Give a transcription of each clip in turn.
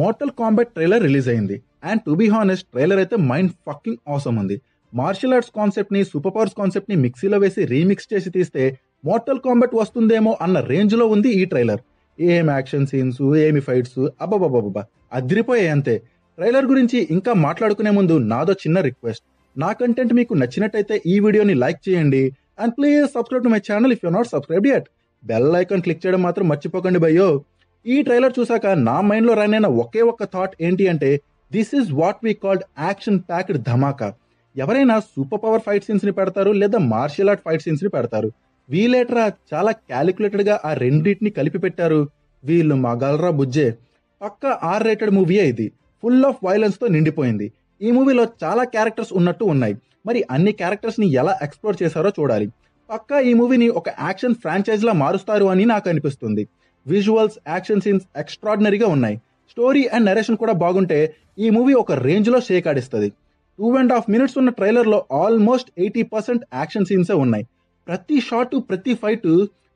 Mortal Kombat trailer release అయింది. And to be honest trailer అయితే mind fucking awesome ఉంది. Martial arts concept ని, super powers concept ని మిక్సీలో వేసి రీమిక్స్ చేసి తీస్తే మోర్టల్ కాంబాట్ వస్తుందేమో అన్న రేంజ్ లో ఉంది ఈ ట్రైలర్. ఏం యాక్షన్ సీన్స్, ఏమి ఫైట్స్, అబ్బబ్బబ్బబ్బా అదిరిపోయాయి అంతే. ట్రైలర్ గురించి ఇంకా మాట్లాడుకునే ముందు నాదో చిన్న రిక్వెస్ట్. నా కంటెంట్ మీకు నచ్చినట్టయితే ఈ వీడియోని లైక్ చేయండి. And please subscribe to my channel if you not subscribed yet. Bell icon click చేయడం మాత్రం మర్చిపోకండి భయ్యో. ఈ ట్రైలర్ చూసాక నా మైండ్ లో రన్ అయిన ఒకే ఒక్క థాట్ ఏంటి అంటే, this is what we called action packed dhamaka. ఎవరైనా సూపర్ పవర్ ఫైట్ సీన్స్ ని పెడతారు, లేదా మార్షల్ ఆర్ట్ ఫైట్ సీన్స్ ని పెడతారు. వీలేట్రా చాలా క్యాలిక్యులేటెడ్ గా ఆ రెండింటిని కలిపి పెట్టారు. వీళ్ళు మగాల్రా బుజ్జే. పక్కా ఆర్ రేటెడ్ మూవీయే ఇది. ఫుల్ ఆఫ్ వైలెన్స్ తో నిండిపోయింది. ఈ మూవీలో చాలా క్యారెక్టర్స్ ఉన్నట్టు ఉన్నాయి. మరి అన్ని క్యారెక్టర్స్ ని ఎలా ఎక్స్ప్లోర్ చేశారో చూడాలి. పక్కా ఈ మూవీని ఒక యాక్షన్ ఫ్రాంచైజ్ లా మారుస్తారు అని నాకు అనిపిస్తుంది. విజువల్స్, యాక్షన్ సీన్స్ ఎక్స్ట్రాడినరీగా ఉన్నాయి. స్టోరీ అండ్ నరేషన్ కూడా బాగుంటే ఈ మూవీ ఒక రేంజ్ లో షేక్ ఆడిస్తుంది. 2.5 minutes ఉన్న ట్రైలర్ లో ఆల్మోస్ట్ 80% యాక్షన్ సీన్సే ఉన్నాయి. ప్రతి షాట్, ప్రతి ఫైట్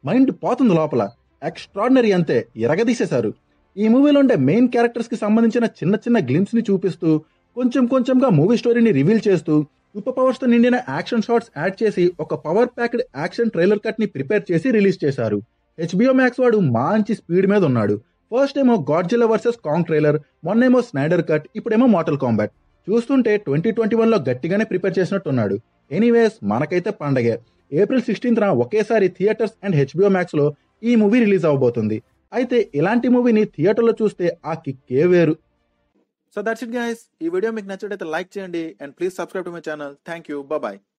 మైండ్ పోతుంది లోపల. ఎక్స్ట్రాడినరీ అంతే, ఎరగదీసేశారు. ఈ మూవీలో ఉండే మెయిన్ క్యారెక్టర్స్ కి సంబంధించిన చిన్న చిన్న గ్లిమ్స్ ని చూపిస్తూ, కొంచెం కొంచెంగా మూవీ స్టోరీని రివీల్ చేస్తూ, సూపర్ పవర్స్ తో నిండిన యాక్షన్ షాట్స్ యాడ్ చేసి ఒక power packed action trailer cut ని ప్రిపేర్ చేసి రిలీజ్ చేశారు. HBO Max వాడు మంచి స్పీడ్ మీద ఉన్నాడు. ఫస్ట్ ఏమో గాడ్జిల్లా వర్సెస్ కాంగ్ ట్రైలర్, మొన్నేమో స్నైడర్ కట్, ఇప్పుడేమో మోర్టల్ కాంబాట్. చూస్తుంటే 2021లో గట్టిగానే ప్రిపేర్ చేసినట్టున్నాడు. ఎనీవేస్ మనకైతే పండగే. April 16th ఒకేసారి థియేటర్స్ అండ్ HBO Max లో ఈ మూవీ రిలీజ్ అవబోతుంది. అయితే ఇలాంటి మూవీని థియేటర్లో చూస్తే ఆ కిక్కే వేరు. So that's it guys. ఈ వీడియో మీకు నచ్చినట్లయితే లైక్ చేయండి and please subscribe to my channel. Thank you. Bye.